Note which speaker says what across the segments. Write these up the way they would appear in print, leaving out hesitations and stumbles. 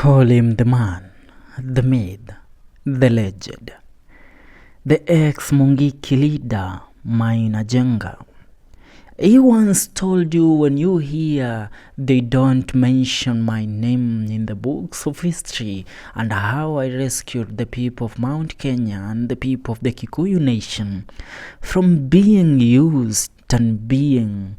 Speaker 1: Call him the man, the myth, the legend, the ex-Mungiki leader, Maina Njenga. He once told you, when you hear they don't mention my name in the books of history and how I rescued the people of MT.KENYA and the people of the Kikuyu nation from being used and being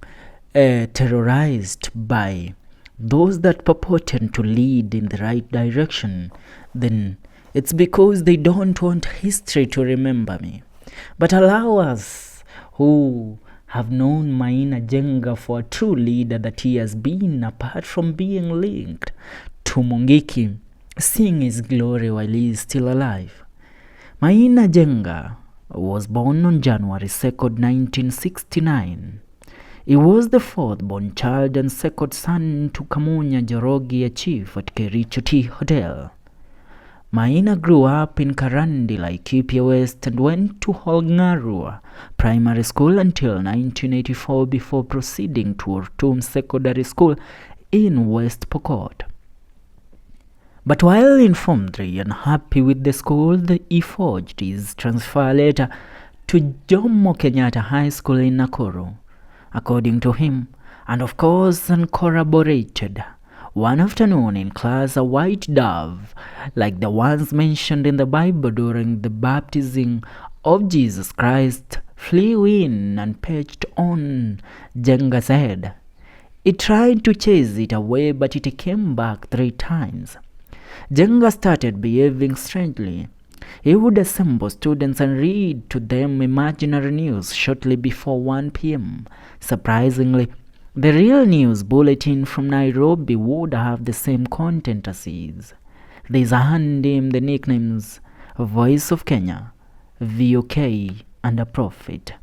Speaker 1: terrorized by those that purported to lead in the right direction, then it's because they don't want history to remember me. But allow us, who have known Maina Njenga for a true leader that he has been, apart from being linked to Mungiki, seeing his glory while he is still alive. Maina Njenga was born on January 2nd, 1969. He was the fourth-born child and second son to Kamunya Njoroge, a chief at Kericho Tea Hotel. Maina grew up in Karandi, Laikipia West, and went to Holngarua Primary School until 1984 before proceeding to Ortum Secondary School in West Pokot. But while in Form 3 and happy with the school, he forged his transfer letter to Jomo Kenyatta High School in Nakuru. According to him, and of course uncorroborated, one afternoon in class, a white dove, like the ones mentioned in the Bible during the baptism of Jesus Christ, flew in and perched on Njenga's head. He tried to chase it away, but it came back 3 times. Njenga started behaving strangely. He would assemble students and read to them imaginary news shortly before 1 p.m. Surprisingly, the real news bulletin from Nairobi would have the same content as his. These earned him the nicknames Voice of Kenya, VOK, and a Prophet.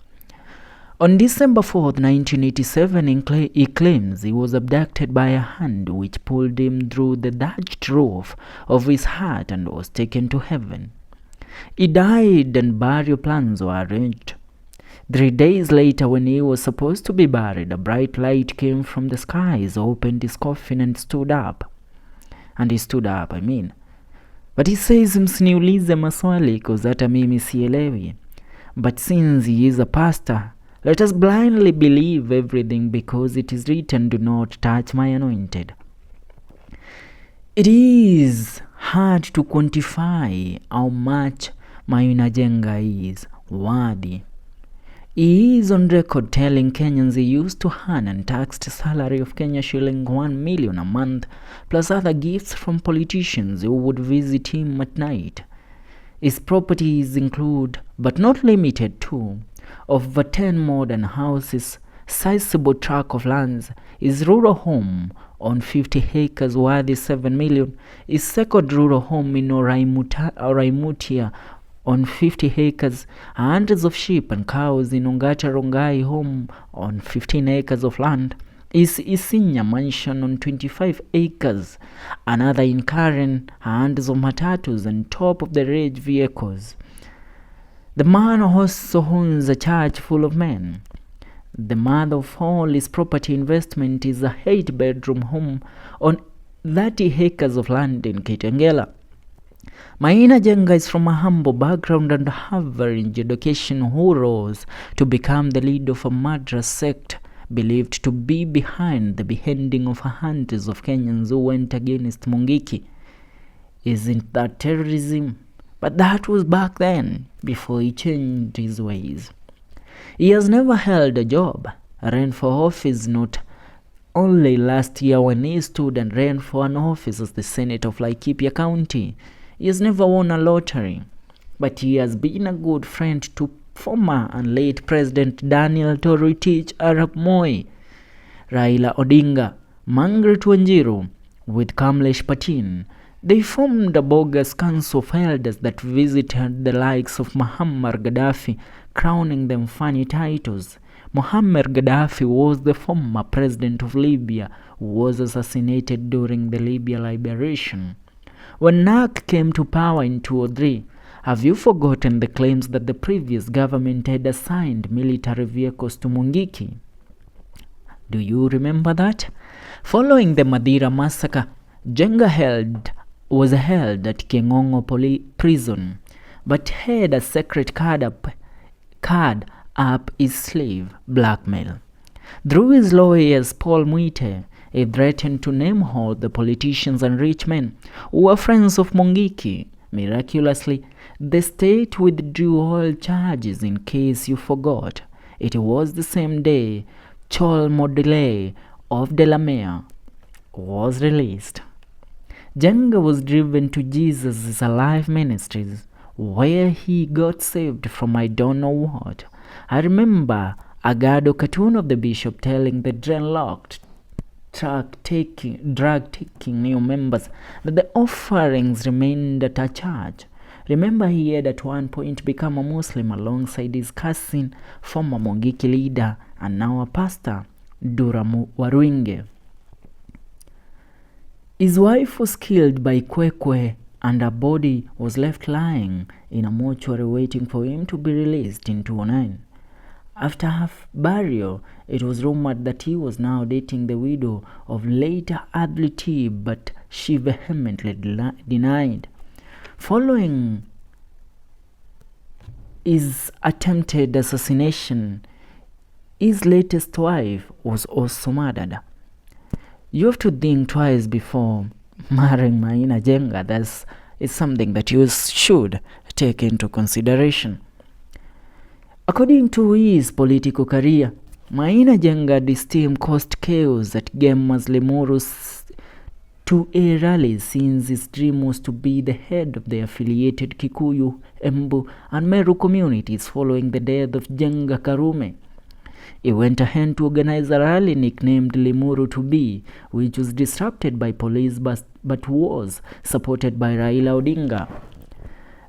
Speaker 1: On December 4th, 1987, he claims he was abducted by a hand which pulled him through the thatched roof of his hut and was taken to heaven. He died and burial plans were arranged. 3 days later, when he was supposed to be buried, a bright light came from the skies, opened his coffin and stood up. But he says msiniulize maswali cause hata mimi sielewi. But since he is a pastor, let us blindly believe everything because it is written, do not touch my anointed. It is hard to quantify how much Maina Njenga is worthy. He is on record telling Kenyans he used to earn and taxed salary of Kenya shilling 1 million a month, plus other gifts from politicians who would visit him at night. His properties include, but not limited to, over 10 modern houses, sizable tract of lands, his rural home on 50 acres worth 7 million, his second rural home in Oraimutia on 50 acres, hundreds of sheep and cows in Ongata Rongai home on 15 acres of land, his Isinya mansion on 25 acres, another in Karen, hundreds of matatus and top-of-the-range vehicles. The man also owns a church full of men. The mother of all his property investment is a 8-bedroom home on 30 acres of land in Kitengela. Maina Njenga is from a humble background and average education who rose to become the leader of a murderous sect believed to be behind the beheading of hundreds of Kenyans who went against Mungiki. Isn't that terrorism? But that was back then, before he changed his ways. He has never held a job, ran for office not only last year when he stood and ran for an office as the Senate of Laikipia County. He has never won a lottery, but he has been a good friend to former and late President Daniel Toroitich Arap Moi, Raila Odinga, Margaret Wanjiru, with Kamlesh Patin. They formed a bogus council of elders that visited the likes of Muammar Gaddafi, crowning them funny titles. Muammar Gaddafi was the former president of Libya who was assassinated during the Libya liberation. When NAC came to power in 2003, have you forgotten the claims that the previous government had assigned military vehicles to Mungiki? Do you remember that? Following the Madeira massacre, Njenga held was held at Kengongo prison, but had a secret card up his sleeve: blackmail. Through his lawyers, Paul Mwite, he threatened to name all the politicians and rich men who were friends of Mungiki. Miraculously, the state withdrew all charges. In case you forgot, it was the same day Chol Modele of Delamere was released. Njenga was driven to Jesus' Alive Ministries, where he got saved from I don't know what. I remember a Gado cartoon of the bishop telling the dreadlocked drug-taking new members that the offerings remained at a charge. Remember, he had at one point become a Muslim alongside his cousin, former Mungiki leader and now a pastor, Dura Warwinge. His wife was killed by Kwekwe and her body was left lying in a mortuary waiting for him to be released in 2009. After her burial, it was rumored that he was now dating the widow of late Adli, but she vehemently denied. Following his attempted assassination, his latest wife was also murdered. You have to think twice before marrying Maina Njenga. That is something that you should take into consideration. According to his political career, Maina Njenga's team caused chaos at Gema's Lemuru's 2A rallies, since his dream was to be the head of the affiliated Kikuyu, Embu and Meru communities following the death of Njenga Karume. He went ahead to organize a rally nicknamed Limuru to Be, which was disrupted by police but was supported by Raila Odinga.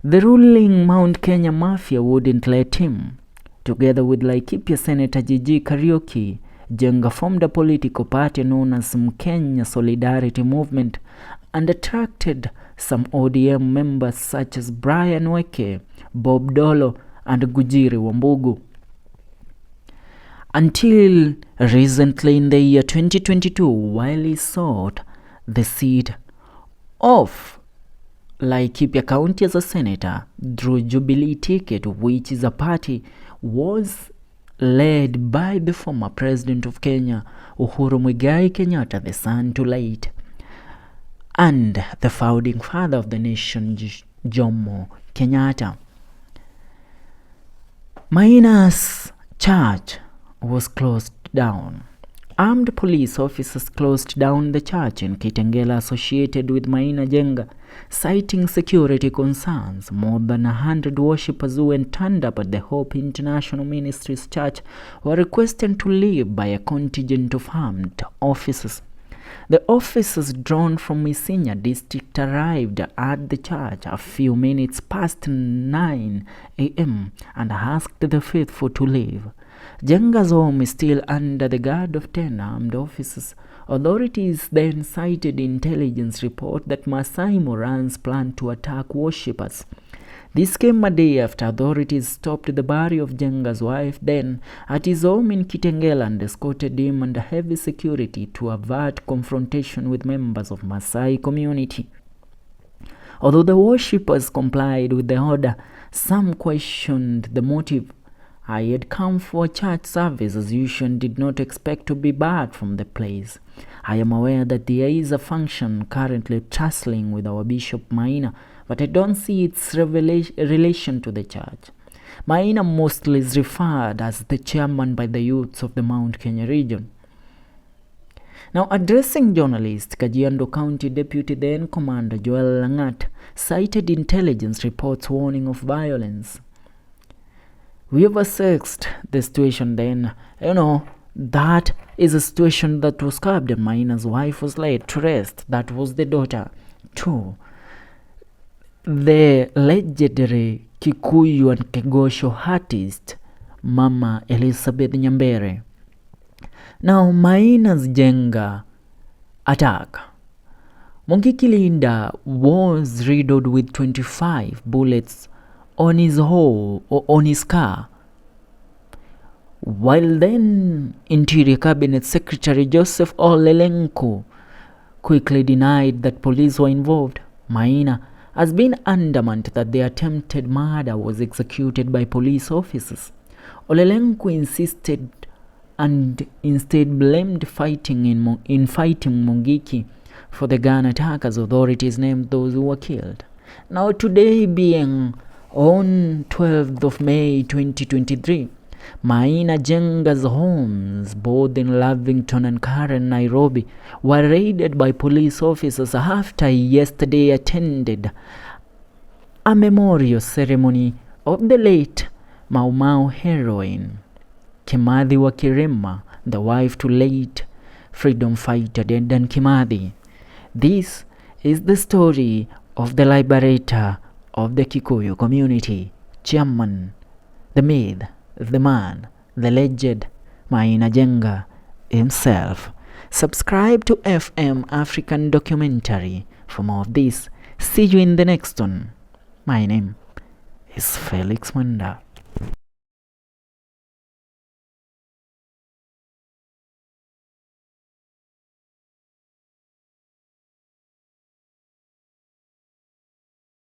Speaker 1: The ruling Mount Kenya Mafia wouldn't let him. Together with Laikipia Senator Gigi Kariuki, Njenga formed a political party known as MT.KENYA Solidarity Movement and attracted some ODM members such as Brian Weke, Bob Dolo and Gujiri Wambugu. Until recently in the year 2022, while he sought the seat of Laikipia County as a senator through Jubilee ticket, which is a party was led by the former president of Kenya, Uhuru Muigai Kenyatta, the son to late, and the founding father of the nation, Jomo Kenyatta. Maina's church was closed down. Armed police officers closed down the church in Kitengela associated with Maina Njenga, citing security concerns. More than 100 worshippers who had turned up at the Hope International Ministries Church were requested to leave by a contingent of armed officers. The officers drawn from Isinya district arrived at the church a few minutes past 9 a.m. and asked the faithful to leave. Njenga's home is still under the guard of 10 armed officers. Authorities then cited intelligence report that Masai Morans planned to attack worshippers. This came a day after authorities stopped the burial of Njenga's wife then at his home in Kitengela and escorted him under heavy security to avert confrontation with members of Masai community. Although the worshippers complied with the order, some questioned the motive. I had come for a church service as usual and did not expect to be barred from the place. I am aware that there is a function currently tussling with our Bishop Maina, but I don't see its relation to the church. Maina mostly is referred as the chairman by the youths of the Mount Kenya region. Now, addressing journalists, Kajiado County Deputy then Commander Joel Langat cited intelligence reports warning of violence. We have assessed the situation then. That is a situation that was curbed and Maina's wife was laid to rest. That was the daughter to the legendary Kikuyu and Kegosho artist, Mama Elizabeth Nyambere. Now, Maina's Njenga attack. Mungiki leader was riddled with 25 bullets on his car, while then Interior Cabinet Secretary Joseph Olelenko quickly denied that police were involved. Maina has been adamant that the attempted murder was executed by police officers. Olelenku insisted and instead blamed fighting Mungiki for the gun attack, as authorities named those who were killed. Now, today being on 12th of May 2023, Maina Njenga's homes, both in Lavington and Karen, Nairobi, were raided by police officers after yesterday attended a memorial ceremony of the late Mau Mau heroine Kimathi wa Kirema, the wife to late freedom fighter Dedan Kimathi. This is the story of the liberator of the Kikuyu community, chairman, the myth, the man, the legend, Maina Njenga himself. Subscribe to FM African Documentary for more of this. See you in the next one. My name is Felix Manda.